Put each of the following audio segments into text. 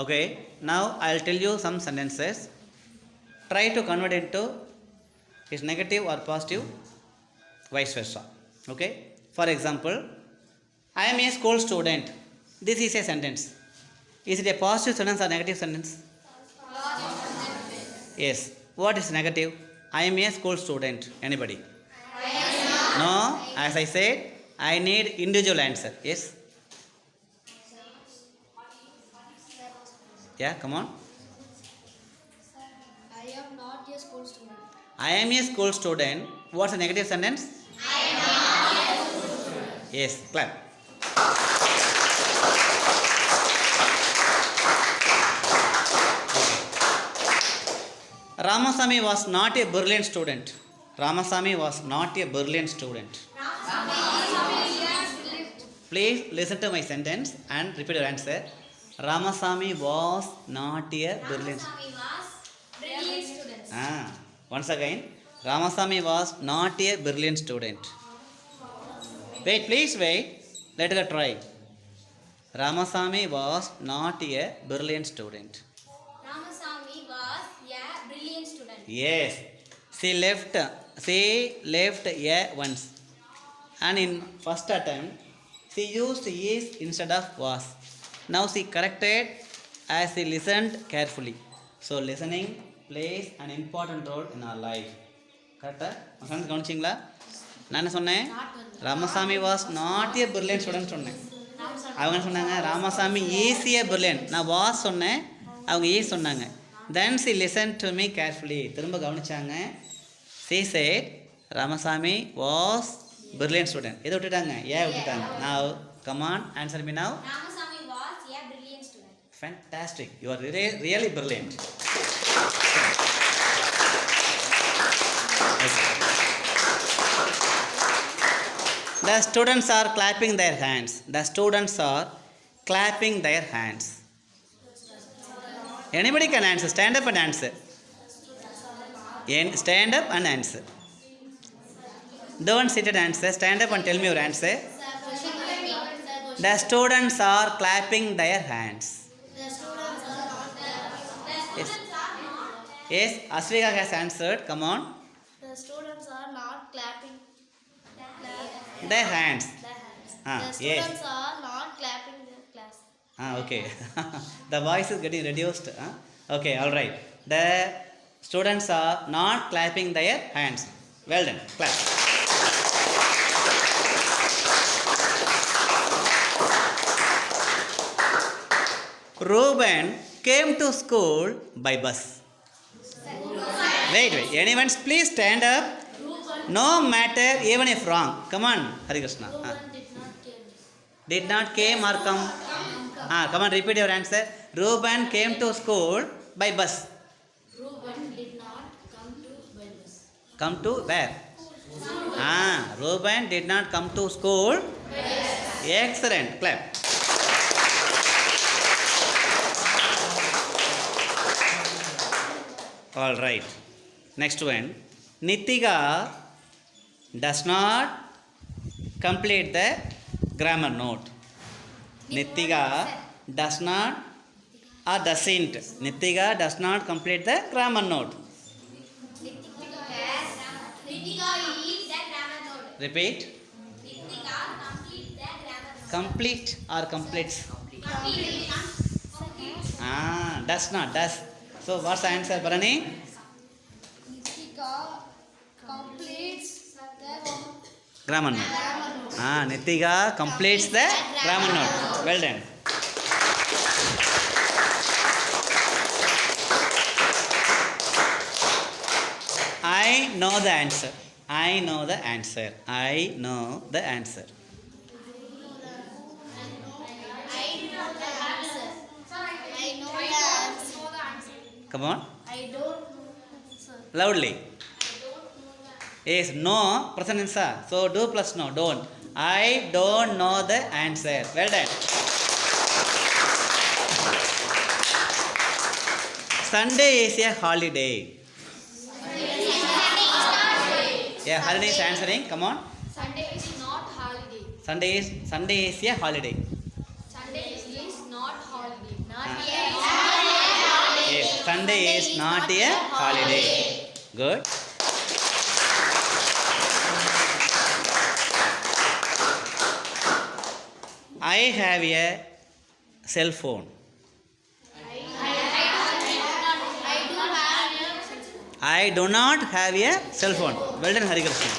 Okay, now I'll tell you some sentences. Try to convert into is negative or positive, vice versa. Okay, for example, I am a school student. This is a sentence. Is it a positive sentence or negative sentence? Yes. What is negative? I am a school student. Anybody? No. As I said, I need individual answer. Yes. Yeah, come on. I am not a school student. I am a school student. What's a negative sentence? I am not a school student. Yes, clap. Ramasamy was not a brilliant student. Ramasamy was not a brilliant student. Please listen to my sentence and repeat your answer. Ramasamy was not a brilliant student. Once again, Ramasamy was not a brilliant student. Wait, please wait. Let us try. Ramasamy was not a brilliant student. Ramasamy was a brilliant student. Yes. She left a once. And in first attempt, she used is instead of was. Now she corrected as she listened carefully. So listening plays an important role in our life. Correct? Friends, கவனிச்சிங்களா? நான் என்ன சொன்னேன்? Ramasamy was not a brilliant student சொன்னேன். அவங்க சொன்னாங்க ராமசாமி ஈஸியாக brilliant. நான் was சொன்னேன், அவங்க ஈஸ் சொன்னாங்க. Then she listen to me carefully. திரும்ப கவனிச்சாங்க. She said Ramasamy was brilliant student. இதை விட்டுட்டாங்க, விட்டுட்டாங்க. Now come on answer me now. Ramasamy was a brilliant student. Fantastic. You are really brilliant. The students are clapping their hands. The students are clapping their hands. Anybody can answer. Stand up and answer. Stand up and answer. Don't sit and answer. Stand up and tell me your answer. The students are clapping their hands. Yes. Yes, Asvika has answered. Come on. The students are not clapping Their hands. The Yes. students are not clapping their class. Okay. The voice is getting reduced. Okay, all right. The students are not clapping their hands. Well done. Clap. Reuben came to school by bus. Wait. Anyone, please stand up. No matter even if wrong. Come on, Hari Krishna. Did not came or come? Come on, repeat your answer. Reuben came to school by bus. Reuben did not come to by bus. Come to where? Reuben did not come to school. Excellent. Clap. All right. Next one. Nitiga does not complete the grammar note. Nitiga does not or doesn't. Nitiga does not complete the grammar note. Nitiga is the grammar note. Repeat. Nitiga complete the grammar note. Complete or completes? Complete. Does not. Does. So what's the answer, Bharani? Nitiga completes the Grammar note. Nitiga completes the grammar note. Well done. I know the answer. I know the answer. I know the answer. Come on. I don't know, sir. Loudly. Yes, no, present answer. So do plus no, don't. I don't know the answer. Well done. Sunday is a holiday. Yeah, holiday is answering. Come on. Sunday is not holiday. Sunday is a holiday. Sunday is not holiday. Not yet. Sunday is not a holiday. Good. I have a cell phone. I do not have a cell phone. Well done, Hari Krishna.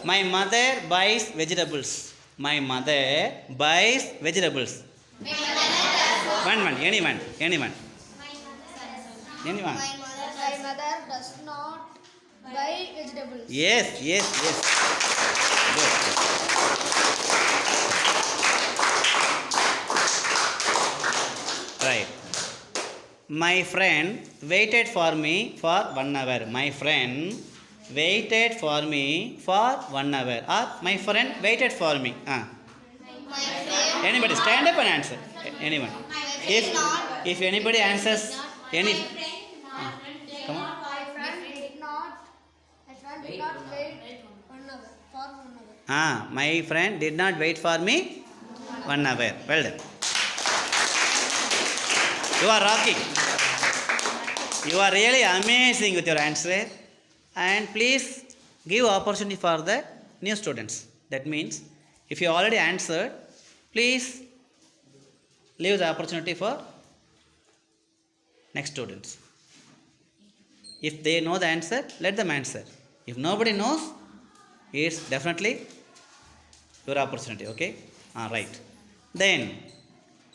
My mother buys vegetables. My mother buys vegetables. One, anyone. My mother does not buy vegetables. Yes. Good. Right. My friend waited for me for 1 hour. My friend waited for me for 1 hour. Or my friend waited for me. My friend. Anybody stand up and answer. Anyone. If anybody answers any. Come on. My friend did not wait 1 hour for 1 hour. My friend did not wait for me 1 hour. Well done. You are rocking. You are really amazing with your answer. And please give opportunity for the new students. That means if you already answered, please leave the opportunity for next students. If they know the answer, let them answer. If nobody knows, it's definitely your opportunity. Okay? Right. Then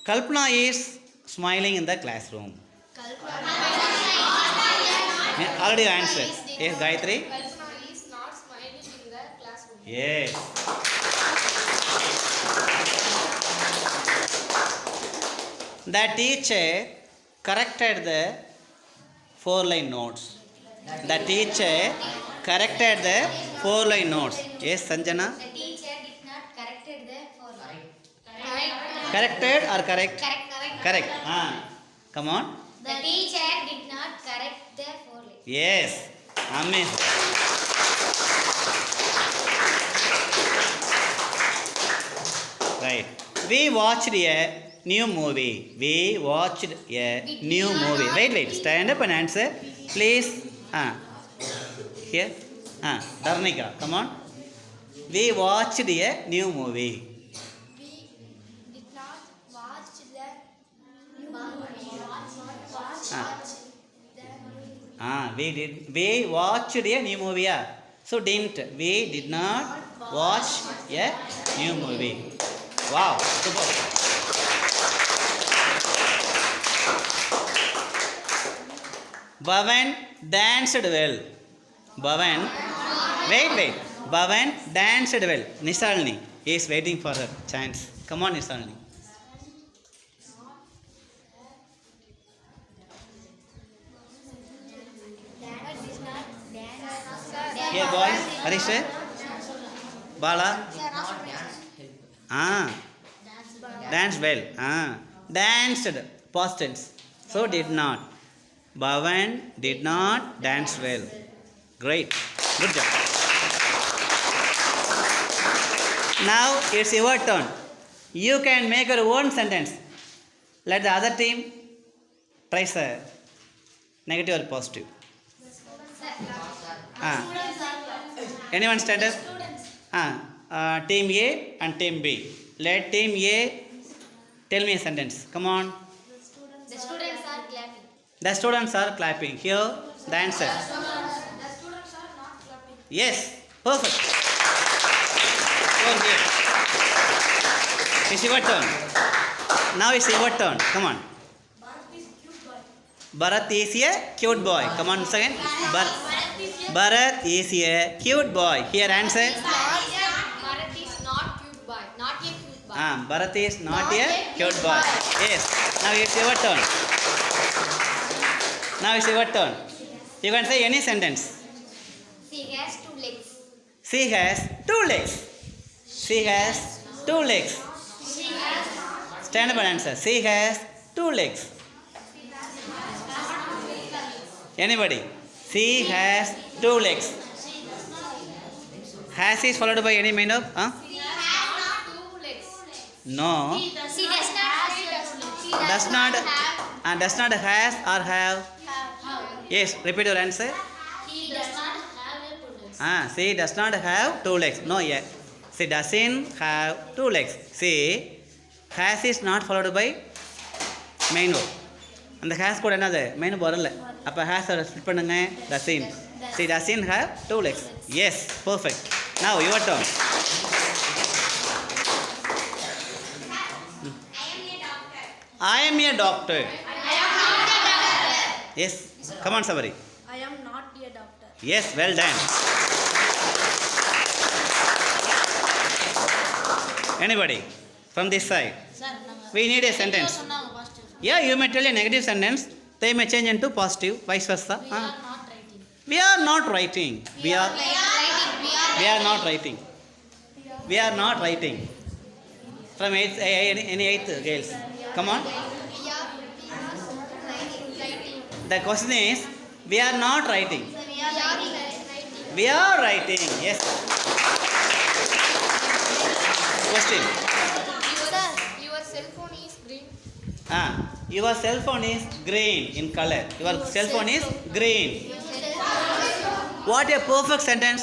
Kalpana is smiling in the classroom. Already answered. Yes, Gayatri. Kalpana is not smiling in the classroom. Yes. The teacher corrected the 4-line notes. The teacher corrected the 4-line notes. Yes, Sanjana. The teacher did not corrected the foreline. Corrected or correct? Correct. Correct. Come on. The teacher did not correct the foreline. Yes. Amazing. Right. We watched a new movie. Wait. Stand up and answer. Please. Here. Dharnika, come on. We watched a new movie. We did not watch the movie. We watched a new movie. So didn't. We did not watch a new movie. Wow. Super. Bhavan danced well. Wait. Bhavan danced well. Nishalini is waiting for her chance. Come on, Nishalini. Here, boys. Harish. Bala. Danced well. Danced. Past tense. So did not. Bhavan did not dance well. Great. Good job. Now it's your turn. You can make your own sentence. Let the other team try negative or positive. Anyone stand up? Team A and Team B. Let Team A tell me a sentence. Come on. The students are clapping. The students are clapping. Here, the answer. The students are not clapping. Yes, perfect. Okay. It's your turn. Now it's your turn. Come on. Bharat is a cute boy. Come on, once again. Bharat is a cute boy. Here, answer. Bharat is not cute boy. Not a cute boy. Bharat is not a cute boy. Yes. Now it's your turn. You can say any sentence. She has 2 legs. She has 2 legs. She has 2 legs. She has Stand up and answer. She has 2 legs. Anybody? She has 2 legs. Has is followed by any kind of? She has not 2 legs. No. She does not. Does not. Does not has or have. Yes. Repeat your answer. He does not have a two legs. She does not have two legs. No, yeah. She doesn't have two legs. See, has is not followed by main verb. அந்த has கூட என்னது main வரல அப்போ has split பண்ணுங்க doesn't. She doesn't have two legs. Yes, perfect. Now your turn. I am a doctor. Yes. Come on, somebody. I am not a doctor. Yes, well done. Anybody from this side? Sir, We need a sentence. Yeah, you may tell a negative sentence. They may change into positive, vice versa. We are not writing. We are not writing. We are not writing. From any eighth girls. Come on. The question is, we are not writing. We are writing. Yes. Question. Your cell phone is green. Your cell phone is green in color. Your cell phone is green. What a perfect sentence.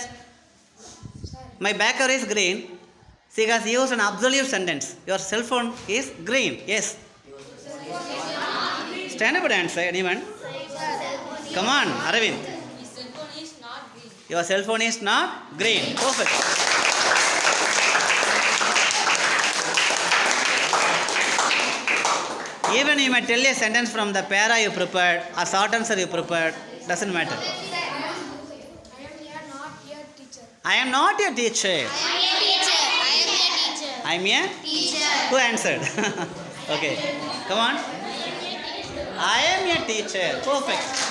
My backer is green. She has used an absolute sentence. Your cell phone is green. Yes. Stand up and answer. Anyone? Come on, Aravind. His cell phone is not green. Your cell phone is not green. Perfect. Even you may tell a sentence from the para you prepared or short answer you prepared. Doesn't matter. I am not your teacher. I am a Teacher. Who answered? Okay. Come on. I am a teacher. Perfect.